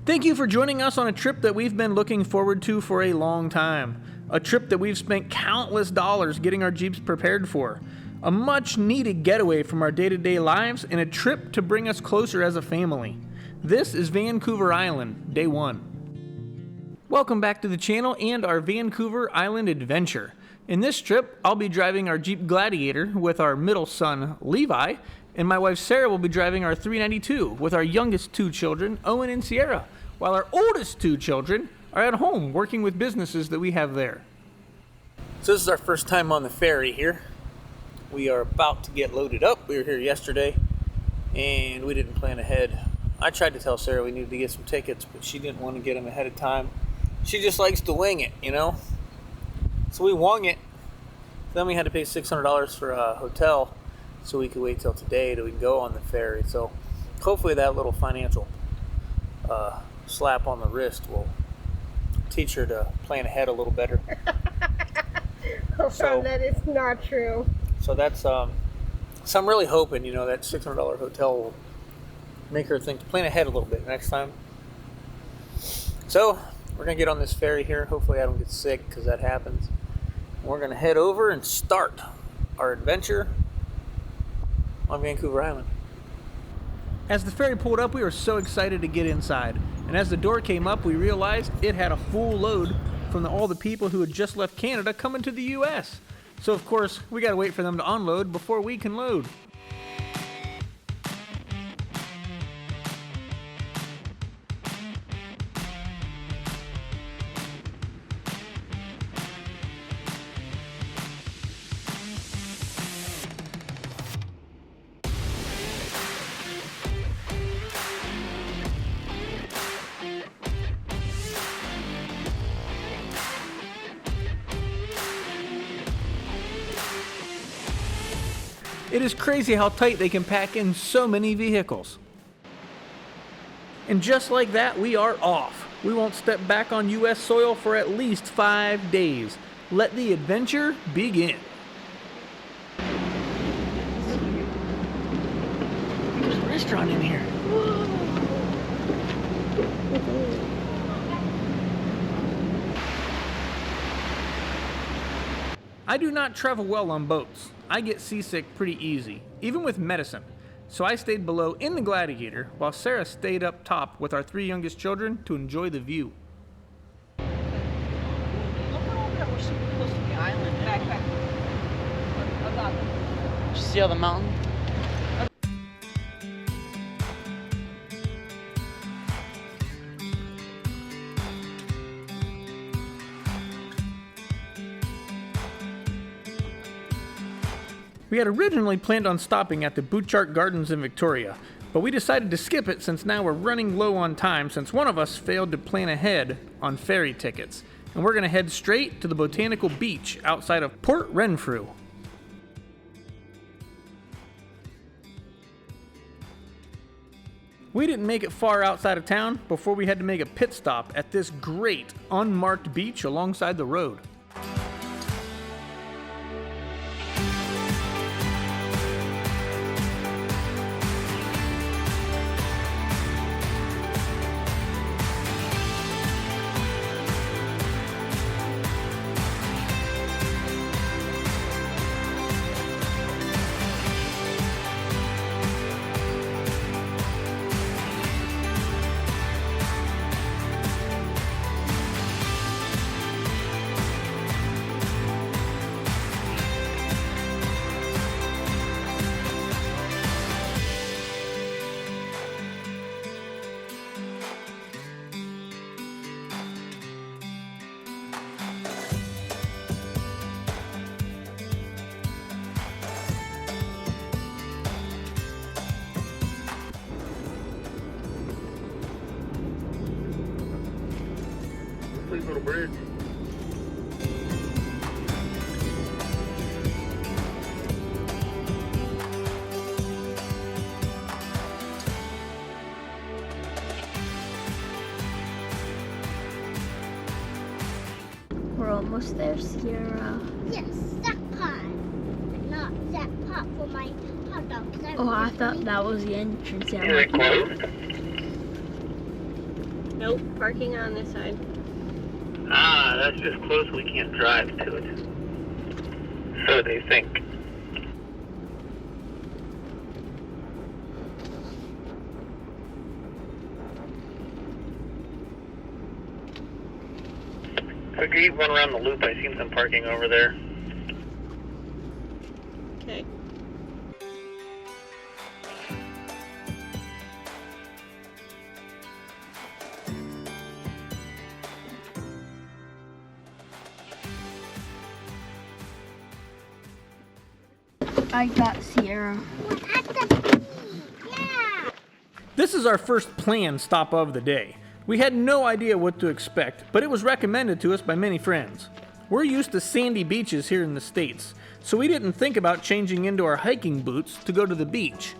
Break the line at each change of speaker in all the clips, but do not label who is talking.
Thank you for joining us on a trip that we've been looking forward to for a long time. A trip that we've spent countless dollars getting our Jeeps prepared for. A much needed getaway from our day-to-day lives and a trip to bring us closer as a family. This is Vancouver Island, day 1. Welcome back to the channel and our Vancouver Island adventure. In this trip, I'll be driving our Jeep Gladiator with our middle son, Levi, and my wife Sarah will be driving our 392 with our youngest 2 children, Owen and Sierra, while our oldest 2 children are at home working with businesses that we have there. So this is our first time on the ferry here. We are about to get loaded up. We were here yesterday and we didn't plan ahead. I tried to tell Sarah we needed to get some tickets, but she didn't want to get them ahead of time. She just likes to wing it, you know? So we wung it. Then we had to pay $600 for a hotel so we could wait till today till we can go on the ferry. So hopefully that little financial slap on the wrist will teach her to plan ahead a little better.
So that is not true.
So that's so I'm really hoping, you know, that $600 hotel will make her think to plan ahead a little bit next time. So we're gonna get on this ferry here. Hopefully I don't get sick, because that happens. And we're gonna head over and start our adventure on Vancouver Island. As the ferry pulled up, we were so excited to get inside. And as the door came up, we realized it had a full load from all the people who had just left Canada coming to the US. So of course, we gotta wait for them to unload before we can load. It is crazy how tight they can pack in so many vehicles. And just like that, we are off. We won't step back on US soil for at least 5 days. Let the adventure begin. There's a restaurant in here. I do not travel well on boats. I get seasick pretty easy, even with medicine. So I stayed below in the Gladiator while Sarah stayed up top with our 3 youngest children to enjoy the view.
Look over there, we're super close to the island. Back.
Did you see all the mountain?
We had originally planned on stopping at the Butchart Gardens in Victoria, but we decided to skip it since now we're running low on time since one of us failed to plan ahead on ferry tickets, and we're going to head straight to the Botanical Beach outside of Port Renfrew. We didn't make it far outside of town before we had to make a pit stop at this great unmarked beach alongside the road.
Pretty little bridge.
We're almost there, Sierra.
Yes, that part. Not that part for my hot dog.
Oh, I thought that was the entrance. Yeah.
Is it closed?
Nope, parking on this side.
Ah, that's just close. We can't drive to it. So they think. So can you run around the loop? I seen some parking over there.
Okay. I got Sierra.
We're at the beach. Yeah.
This is our first planned stop of the day. We had no idea what to expect, but it was recommended to us by many friends. We're used to sandy beaches here in the States, so we didn't think about changing into our hiking boots to go to the beach.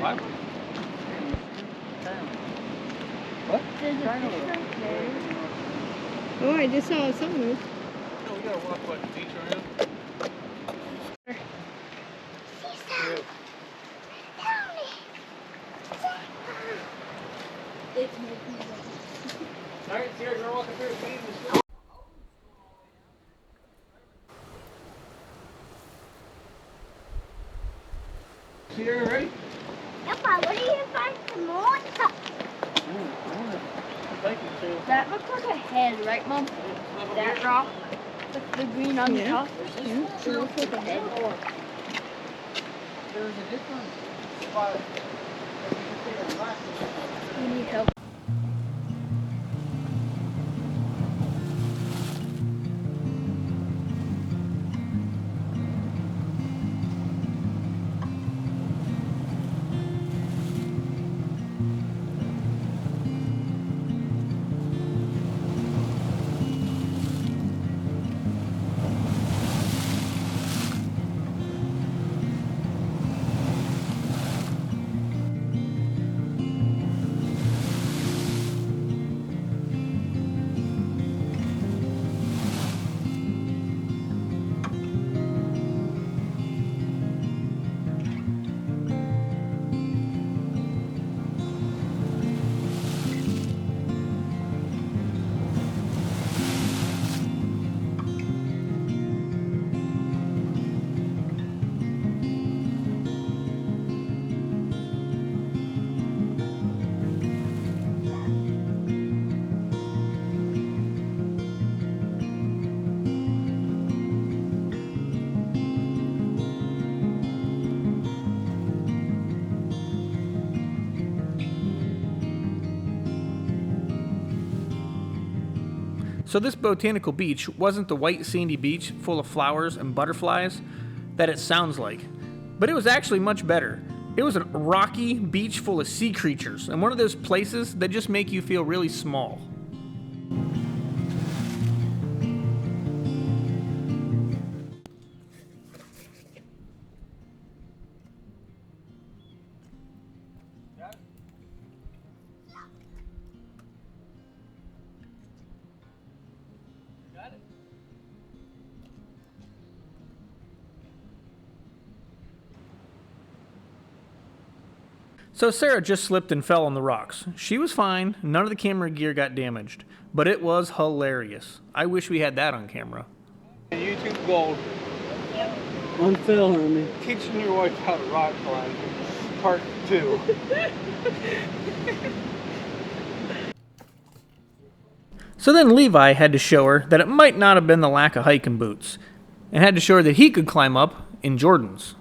What? What?
Oh, I just saw something move.
No, we gotta walk what, the beach around? Alright, Sierra, you're walking through the beach. Sierra, ready?
Papa, what do you find some more stuff?
That looks like a head, right, Mom? That rock with the green on the top. It looks like a head.
There's a different spot.
We need help.
So this Botanical Beach wasn't the white sandy beach full of flowers and butterflies that it sounds like, but it was actually much better. It was a rocky beach full of sea creatures and one of those places that just make you feel really small. So Sarah just slipped and fell on the rocks. She was fine, none of the camera gear got damaged, but it was hilarious. I wish we had that on camera.
YouTube gold. On film, I mean. Teaching your wife how to rock climb, part 2.
So then Levi had to show her that it might not have been the lack of hiking boots, and had to show her that he could climb up in Jordans.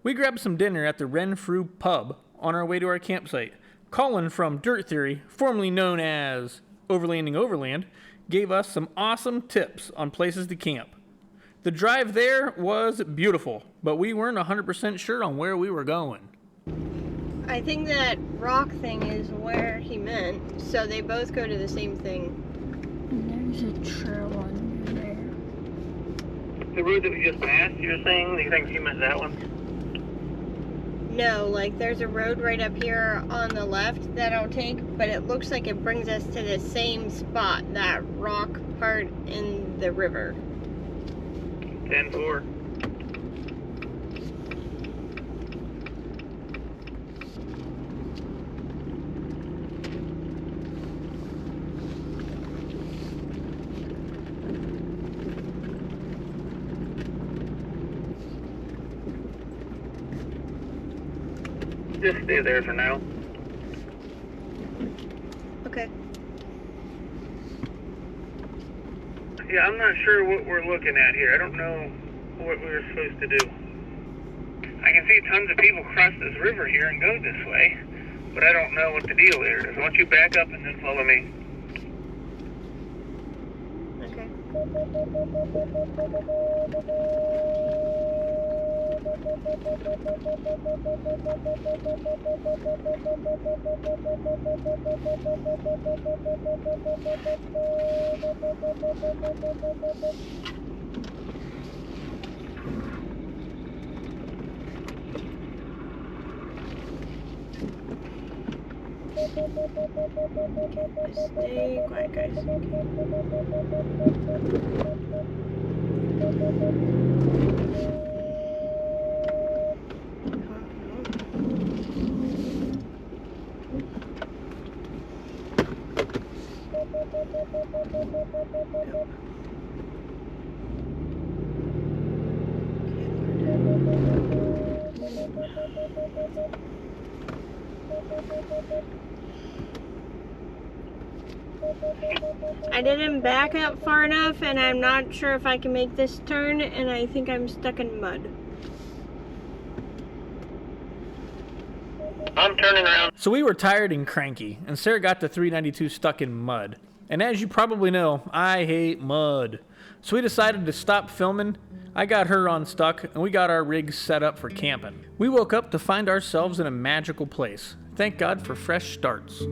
We grabbed some dinner at the Renfrew pub on our way to our campsite. Colin from Dirt Theory, formerly known as Overlanding Overland, gave us some awesome tips on places to camp. The drive there was beautiful, but we weren't 100% sure on where we were going.
I think that rock thing is where he meant, so they both go to the same thing.
And there's a trail under there.
The road that we just passed, you're saying? You think he meant that one?
No, like there's a road right up here on the left that I'll take, but it looks like it brings us to the same spot, that rock part in the river.
10-4. Just stay there for now.
Okay.
Yeah, I'm not sure what we're looking at here. I don't know what we were supposed to do. I can see tons of people cross this river here and go this way, but I don't know what the deal here is. Why don't you back up and then follow me?
Okay. Stay quiet, guys. I didn't back up far enough, and I'm not sure if I can make this turn, and I think I'm stuck in mud.
I'm turning around.
So we were tired and cranky, and Sarah got the 392 stuck in mud. And as you probably know, I hate mud. So we decided to stop filming. I got her unstuck, and we got our rig set up for camping. We woke up to find ourselves in a magical place. Thank God for fresh starts.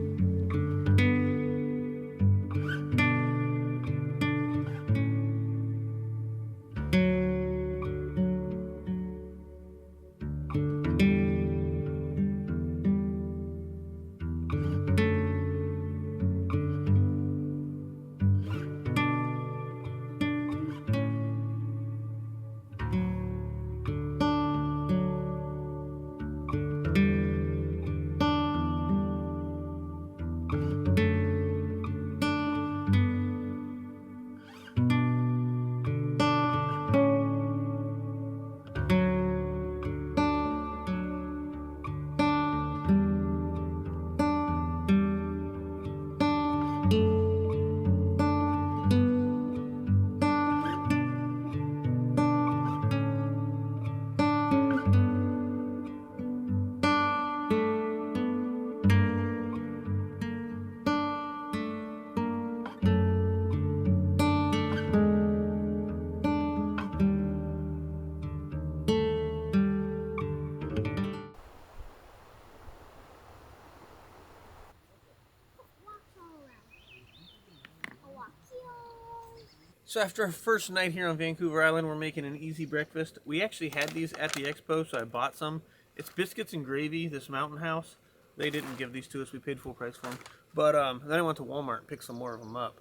So after our first night here on Vancouver Island, we're making an easy breakfast. We actually had these at the expo, so I bought some. It's biscuits and gravy, this Mountain House. They didn't give these to us. We paid full price for them. But then I went to Walmart and picked some more of them up.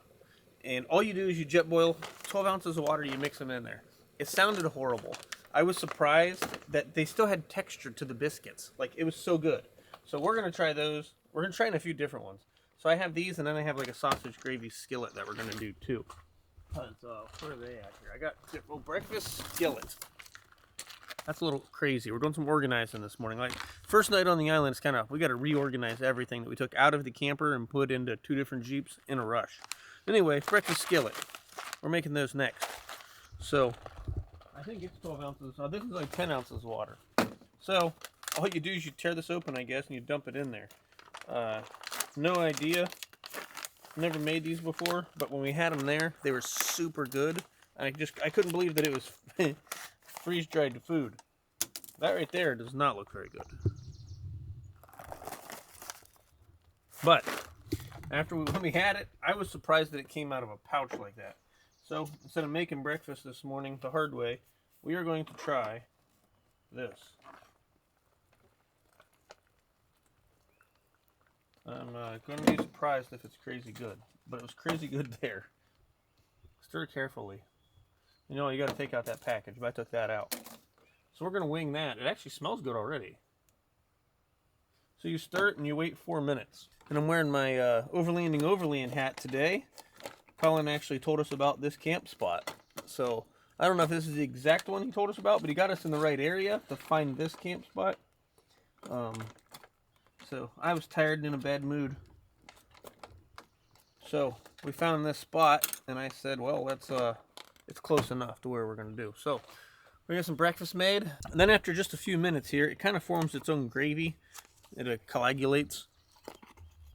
And all you do is you jet boil 12 ounces of water, you mix them in there. It sounded horrible. I was surprised that they still had texture to the biscuits. Like, it was so good. So we're going to try those. We're going to try a few different ones. So I have these, and then I have like a sausage gravy skillet that we're going to do too. Where are they at here? I got a little breakfast skillet. That's a little crazy. We're doing some organizing this morning. Like, first night on the island, it's kind of, we got to reorganize everything that we took out of the camper and put into 2 different Jeeps in a rush. Anyway, breakfast skillet. We're making those next. So, I think it's 12 ounces. Oh, this is like 10 ounces of water. So, all you do is you tear this open, I guess, and you dump it in there. No idea. Never made these before, but when we had them there, they were super good. I couldn't believe that it was freeze-dried food. That right there does not look very good. But when we had it, I was surprised that it came out of a pouch like that. So instead of making breakfast this morning the hard way, we are going to try this. I'm going to be surprised if it's crazy good, but it was crazy good there. Stir carefully. You know, you got to take out that package, but I took that out. So we're going to wing that. It actually smells good already. So you stir it and you wait 4 minutes. And I'm wearing my Overlanding Overland hat today. Colin actually told us about this camp spot. So I don't know if this is the exact one he told us about, but he got us in the right area to find this camp spot. So I was tired and in a bad mood. So we found this spot, and I said, well, it's close enough to where we're going to do. So we got some breakfast made. And then after just a few minutes here, it kind of forms its own gravy. It coagulates.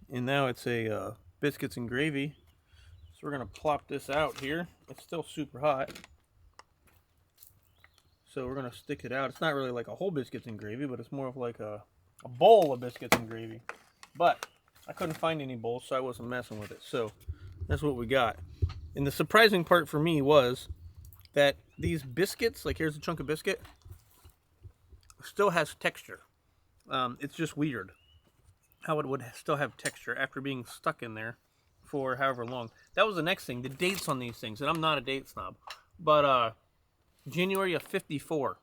And now it's a biscuits and gravy. So we're going to plop this out here. It's still super hot. So we're going to stick it out. It's not really like a whole biscuits and gravy, but it's more of like a bowl of biscuits and gravy. But I couldn't find any bowls, so I wasn't messing with it. So that's what we got. And the surprising part for me was that these biscuits, like here's a chunk of biscuit, still has texture. It's just weird how it would still have texture after being stuck in there for however long. That was the next thing, the dates on these things. And I'm not a date snob, but January of 54.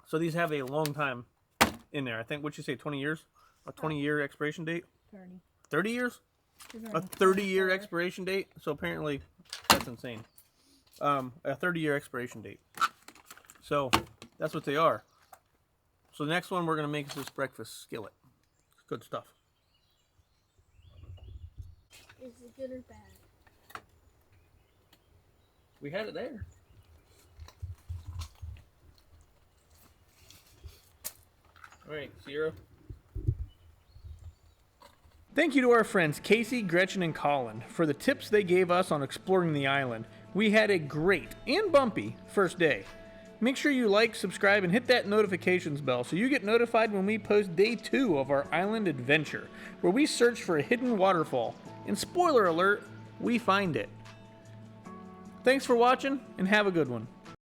So these have a long time in there. I think, what'd you say, 20 years? A 20-year expiration date?
30.
30 years? A 30-year expiration date? So apparently, that's insane. A 30-year expiration date. So, that's what they are. So the next one we're going to make is this breakfast skillet. Good stuff.
Is it good or bad?
We had it there. Alright, Sierra. Thank you to our friends Casey, Gretchen, and Colin for the tips they gave us on exploring the island. We had a great and bumpy first day. Make sure you like, subscribe, and hit that notifications bell so you get notified when we post day 2 of our island adventure, where we search for a hidden waterfall. And spoiler alert, we find it. Thanks for watching, and have a good one.